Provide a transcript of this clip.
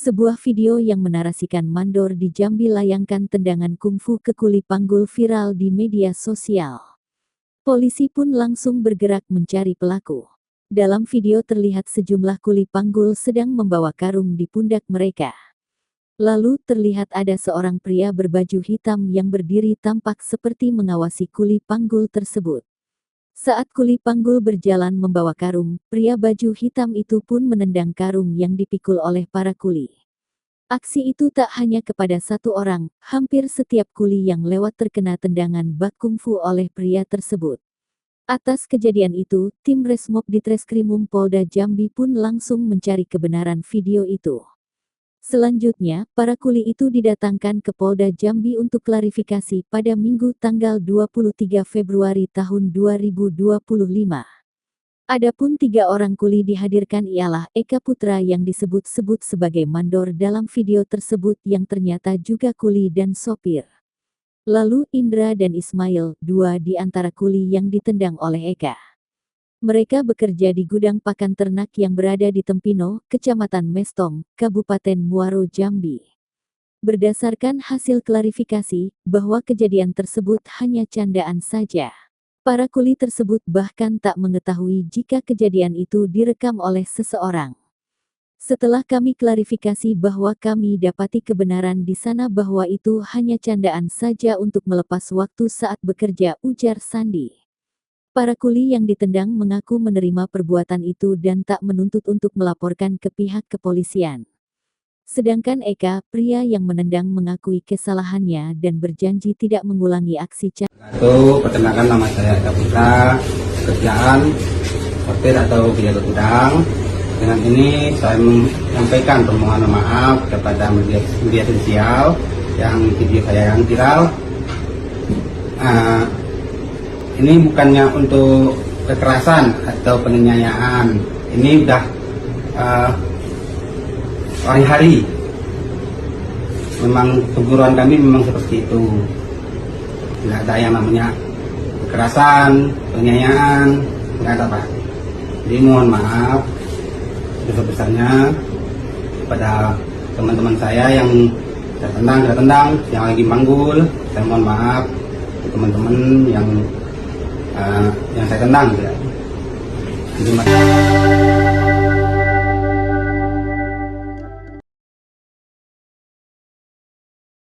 Sebuah video yang menarasikan mandor di Jambi layangkan tendangan kungfu ke kuli panggul viral di media sosial. Polisi pun langsung bergerak mencari pelaku. Dalam video terlihat sejumlah kuli panggul sedang membawa karung di pundak mereka. Lalu terlihat ada seorang pria berbaju hitam yang berdiri tampak seperti mengawasi kuli panggul tersebut. Saat kuli panggul berjalan membawa karung, pria baju hitam itu pun menendang karung yang dipikul oleh para kuli. Aksi itu tak hanya kepada satu orang, hampir setiap kuli yang lewat terkena tendangan bak kungfu oleh pria tersebut. Atas kejadian itu, tim Resmob Ditreskrimum Polda Jambi pun langsung mencari kebenaran video itu. Selanjutnya, para kuli itu didatangkan ke Polda Jambi untuk klarifikasi pada Minggu tanggal 23 Februari tahun 2025. Adapun 3 orang kuli dihadirkan ialah Eka Putra yang disebut-sebut sebagai mandor dalam video tersebut yang ternyata juga kuli dan sopir. Lalu Indra dan Ismail, 2 di antara kuli yang ditendang oleh Eka. Mereka bekerja di gudang pakan ternak yang berada di Tempino, Kecamatan Mestong, Kabupaten Muaro Jambi. Berdasarkan hasil klarifikasi, bahwa kejadian tersebut hanya candaan saja. Para kuli tersebut bahkan tak mengetahui jika kejadian itu direkam oleh seseorang. Setelah kami klarifikasi bahwa kami dapati kebenaran di sana bahwa itu hanya candaan saja untuk melepas waktu saat bekerja, ujar Sandi. Para kuli yang ditendang mengaku menerima perbuatan itu dan tak menuntut untuk melaporkan ke pihak kepolisian. Sedangkan Eka, pria yang menendang, mengakui kesalahannya dan berjanji tidak mengulangi aksi Itu perkenalkan, nama saya Eka Putra, kerjaan sopir atau penjaga gudang. Dengan ini saya menyampaikan permohonan maaf kepada media sosial yang video saya yang viral. Ini bukannya untuk kekerasan atau penganiayaan. Ini udah hari-hari. Memang keburuan kami memang seperti itu. Tidak ada yang namanya kekerasan, penganiayaan, nggak ada Pak. Jadi mohon maaf sebesar-besarnya kepada teman-teman saya yang saya tendang, yang lagi manggul. Saya mohon maaf teman-teman yang saya tendang. Terima kasih.